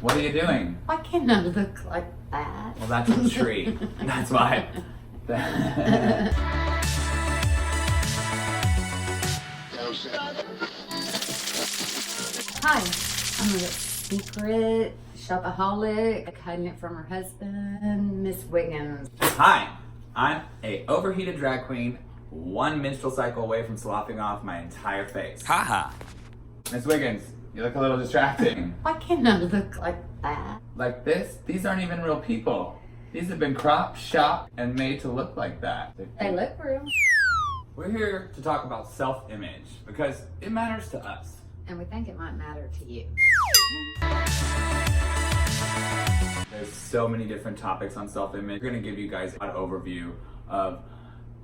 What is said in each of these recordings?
What are you doing? Why can't I look like that? Well, that's a tree. That's why. Hi, I'm a secret shopaholic, hiding it from her husband, Miss Wiggins. Hi, I'm a overheated drag queen, one menstrual cycle away from sloughing off my entire face. Haha. Miss Wiggins, you look a little distracting. Why can't I look like that? Like this? These aren't even real people. These have been cropped, shopped, and made to look like that. They look real. We're here to talk about self-image because it matters to us. And we think it might matter to you. There's so many different topics on self-image. We're going to give you guys an overview of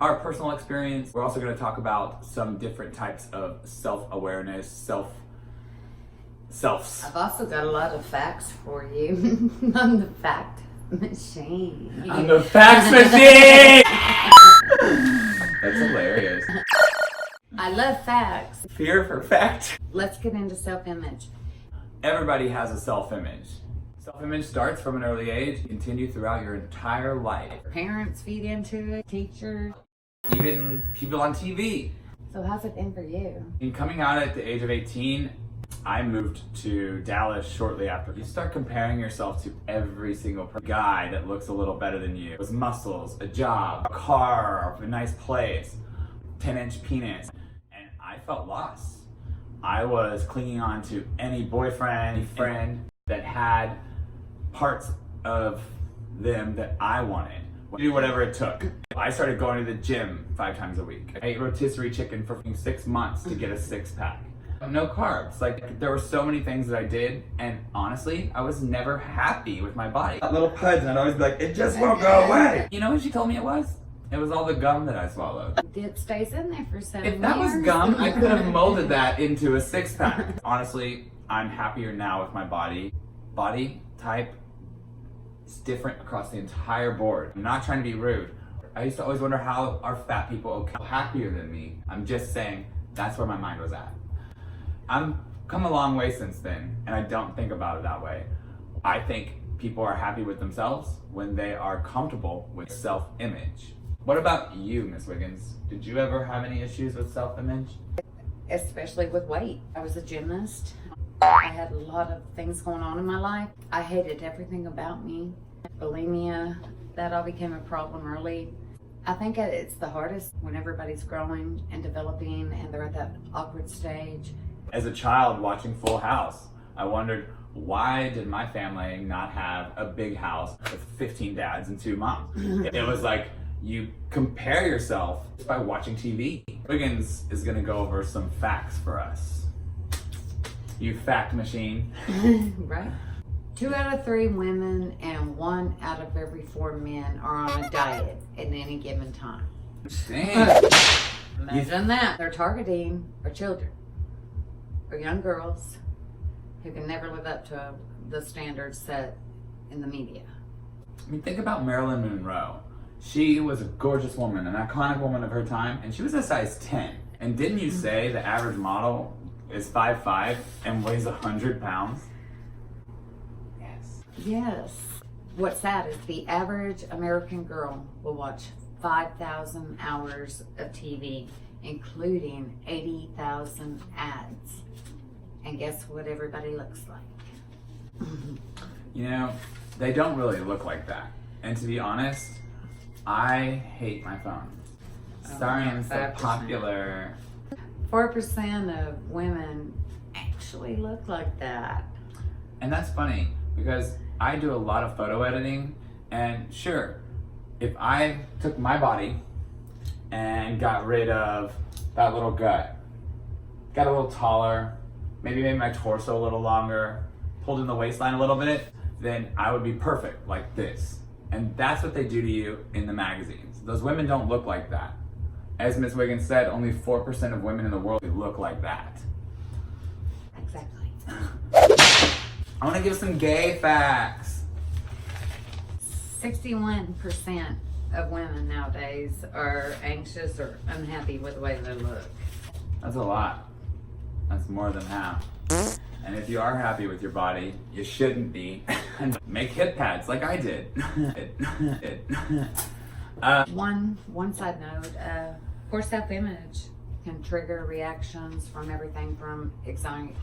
our personal experience. We're also going to talk about some different types of self-awareness, selves. I've also got a lot of facts for you. I'm the fact machine. I'm the facts machine! That's hilarious. I love facts. Fear for fact. Let's get into self-image. Everybody has a self-image. Self-image starts from an early age, continue throughout your entire life. Parents feed into it, teachers. Even people on TV. So how's it been for you? In coming out at the age of 18, I moved to Dallas shortly after. You start comparing yourself to every single guy that looks a little better than you. With muscles, a job, a car, a nice place, 10-inch penis. And I felt lost. I was clinging on to any boyfriend, any friend that had parts of them that I wanted. Do whatever it took. I started going to the gym 5 times a week. I ate rotisserie chicken for 6 months to get a 6-pack. No carbs. Like, there were so many things that I did, and honestly, I was never happy with my body. Little puds, and I'd always be like, it just won't go away. You know what she told me it was? It was all the gum that I swallowed. It stays in there for 7 years. If that was gum, I could have molded that into a 6-pack. Honestly, I'm happier now with my body. Body type is different across the entire board. I'm not trying to be rude. I used to always wonder how are fat people happier than me. I'm just saying that's where my mind was at. I've come a long way since then, and I don't think about it that way. I think people are happy with themselves when they are comfortable with self-image. What about you, Miss Wiggins? Did you ever have any issues with self-image? Especially with weight. I was a gymnast. I had a lot of things going on in my life. I hated everything about me. Bulimia, that all became a problem early. I think it's the hardest when everybody's growing and developing and they're at that awkward stage. As a child watching Full House, I wondered, why did my family not have a big house with 15 dads and 2 moms? It was like, you compare yourself by watching TV. Wiggins is gonna go over some facts for us. You fact machine. Right? 2 out of 3 women and 1 out of every 4 men are on a diet at any given time. Dang. Imagine that. They're targeting our children, or young girls who can never live up to the standards set in the media. I mean, think about Marilyn Monroe. She was a gorgeous woman, an iconic woman of her time, and she was a size 10. And didn't you say the average model is 5'5" and weighs 100 pounds? Yes. Yes. What's sad is the average American girl will watch 5,000 hours of TV, including 80,000 ads. And guess what everybody looks like? You know, they don't really look like that. And to be honest, I hate my phone. Sorry I'm so 5%. popular. 4% of women actually look like that. And that's funny because I do a lot of photo editing, and sure, if I took my body and got rid of that little gut, got a little taller, maybe made my torso a little longer, pulled in the waistline a little bit, then I would be perfect like this. And that's what they do to you in the magazines. Those women don't look like that. As Ms. Wiggins said, only 4% of women in the world look like that. Exactly. I want to give some gay facts. 61% of women nowadays are anxious or unhappy with the way they look. That's a lot. That's more than half. And if you are happy with your body, you shouldn't be. Make hip pads like I did. One side note, poor self-image can trigger reactions from everything from anxiety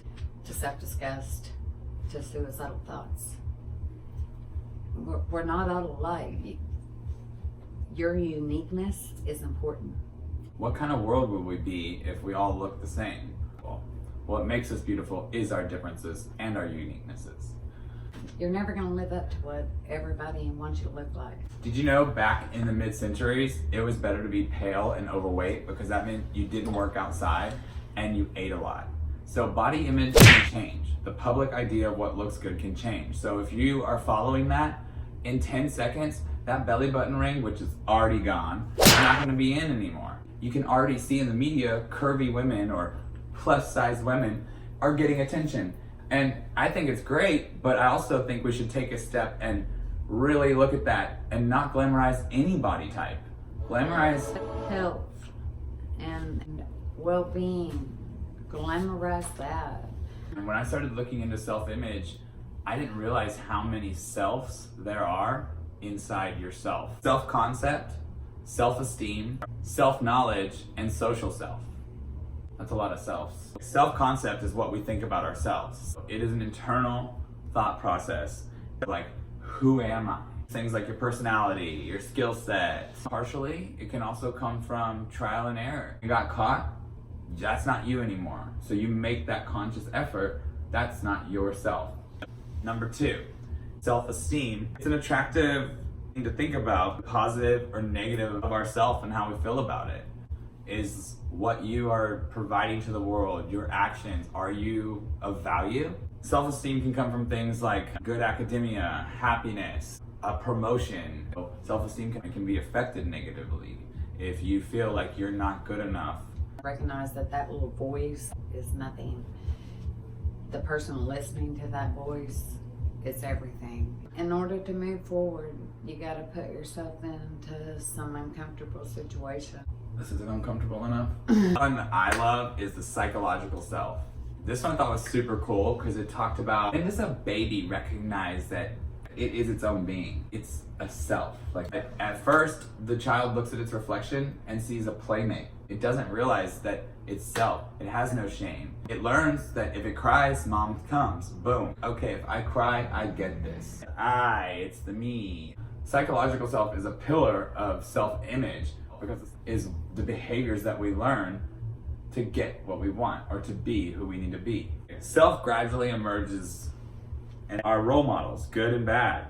to self-disgust to suicidal thoughts. We're not all alike. Your uniqueness is important. What kind of world would we be if we all looked the same? What makes us beautiful is our differences and our uniquenesses. You're never going to live up to what everybody wants you to look like. Did you know back in the mid-centuries, it was better to be pale and overweight because that meant you didn't work outside and you ate a lot. So body image can change. The public idea of what looks good can change. So if you are following that, in 10 seconds, that belly button ring, which is already gone, is not going to be in anymore. You can already see in the media, curvy women or plus size women are getting attention. And I think it's great, but I also think we should take a step and really look at that and not glamorize any body type. Glamorize health and well-being. Glamorize that. And when I started looking into self-image, I didn't realize how many selves there are inside yourself. Self-concept, self-esteem, self-knowledge, and social self. That's a lot of selves. Self-concept is what we think about ourselves. It is an internal thought process, like, who am I? Things like your personality, your skill set. Partially, it can also come from trial and error. You got caught, that's not you anymore. So you make that conscious effort, that's not yourself. Number 2, self-esteem. It's an attractive thing to think about, positive or negative of ourselves and how we feel about it. Is what you are providing to the world, your actions, are you of value? Self-esteem can come from things like good academia, happiness, a promotion. Self-esteem can be affected negatively if you feel like you're not good enough. Recognize that that little voice is nothing. The person listening to that voice is everything. In order to move forward, you got to put yourself into some uncomfortable situation. This isn't uncomfortable enough. One I love is the psychological self. This one I thought was super cool because it talked about, when does a baby recognize that it is its own being? It's a self. Like at first, the child looks at its reflection and sees a playmate. It doesn't realize that it's self. It has no shame. It learns that if it cries, mom comes. Boom. Okay, if I cry, I get this. It's the me. Psychological self is a pillar of self-image because it is the behaviors that we learn to get what we want or to be who we need to be. Self gradually emerges in our role models, good and bad.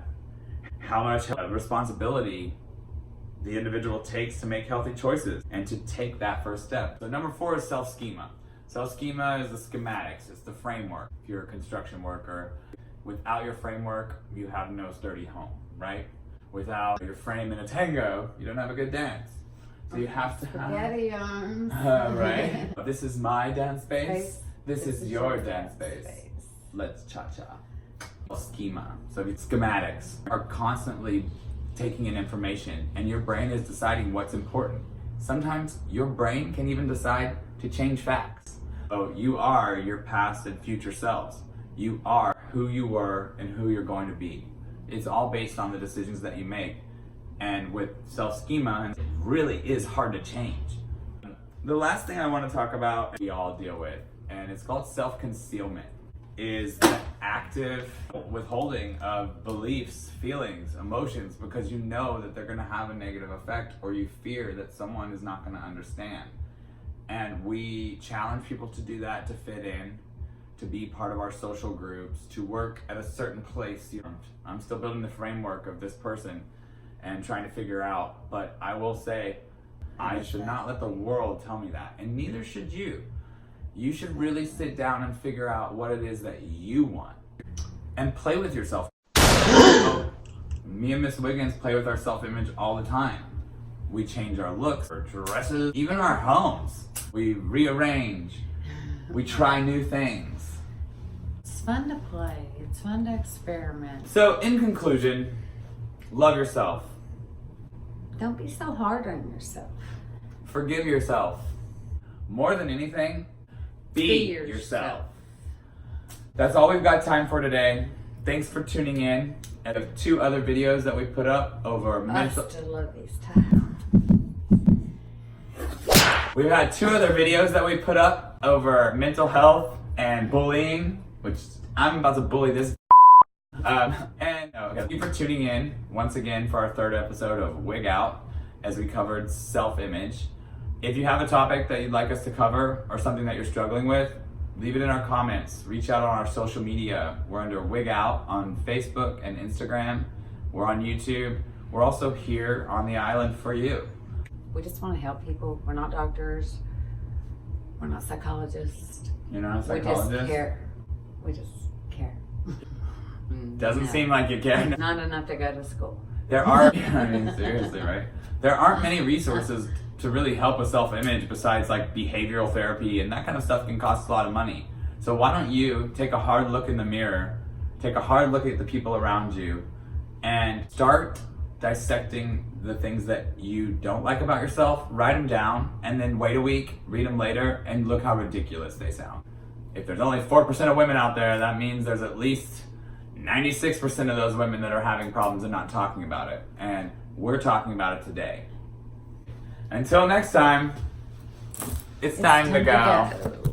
How much responsibility the individual takes to make healthy choices and to take that first step. So number 4 is self-schema. Self-schema is the schematics, it's the framework. If you're a construction worker, without your framework, you have no sturdy home, right? Without your frame in a tango, you don't have a good dance. So you have to have... Spaghetti arms. Right? This is my dance space. This is your dance space. Let's cha-cha. Schema. So schematics are constantly taking in information and your brain is deciding what's important. Sometimes your brain can even decide to change facts. So you are your past and future selves. You are who you were and who you're going to be. It's all based on the decisions that you make. And with self-schema, it really is hard to change. The last thing I want to talk about, we all deal with, and it's called self-concealment, is the active withholding of beliefs, feelings, emotions, because you know that they're going to have a negative effect or you fear that someone is not going to understand. And we challenge people to do that, to fit in, to be part of our social groups, to work at a certain place. You know, I'm still building the framework of this person and trying to figure out, but I will say, I should not let the world tell me that, and neither should you. You should really sit down and figure out what it is that you want and play with yourself. Me and Miss Wiggins play with our self-image all the time. We change our looks, our dresses, even our homes. We rearrange, we try new things. It's fun to play, it's fun to experiment. So in conclusion, love yourself. Don't be so hard on yourself. Forgive yourself. More than anything, be yourself. That's all we've got time for today. Thanks for tuning in. And we have 2 other videos that we put up over mental. I still love these titles. We've had 2 other videos that we put up over mental health and bullying, which I'm about to bully this. Thank you for tuning in once again for our 3rd episode of WIGG Out, as we covered self-image. If you have a topic that you'd like us to cover or something that you're struggling with, leave it in our comments. Reach out on our social media. We're under WIGG Out on Facebook and Instagram. We're on YouTube. We're also here on the island for you. We just want to help people. We're not doctors. We're not psychologists. You're not a psychologist? We just care. We just care. Doesn't seem like you care. Not enough to go to school. There are, I mean, seriously, right? There aren't many resources to really help with self-image besides like behavioral therapy, and that kind of stuff can cost a lot of money. So why don't you take a hard look in the mirror, take a hard look at the people around you, and start dissecting the things that you don't like about yourself, write them down, and then wait a week, read them later, and look how ridiculous they sound. If there's only 4% of women out there, that means there's at least 96% of those women that are having problems and not talking about it. And we're talking about it today. Until next time, it's time to go.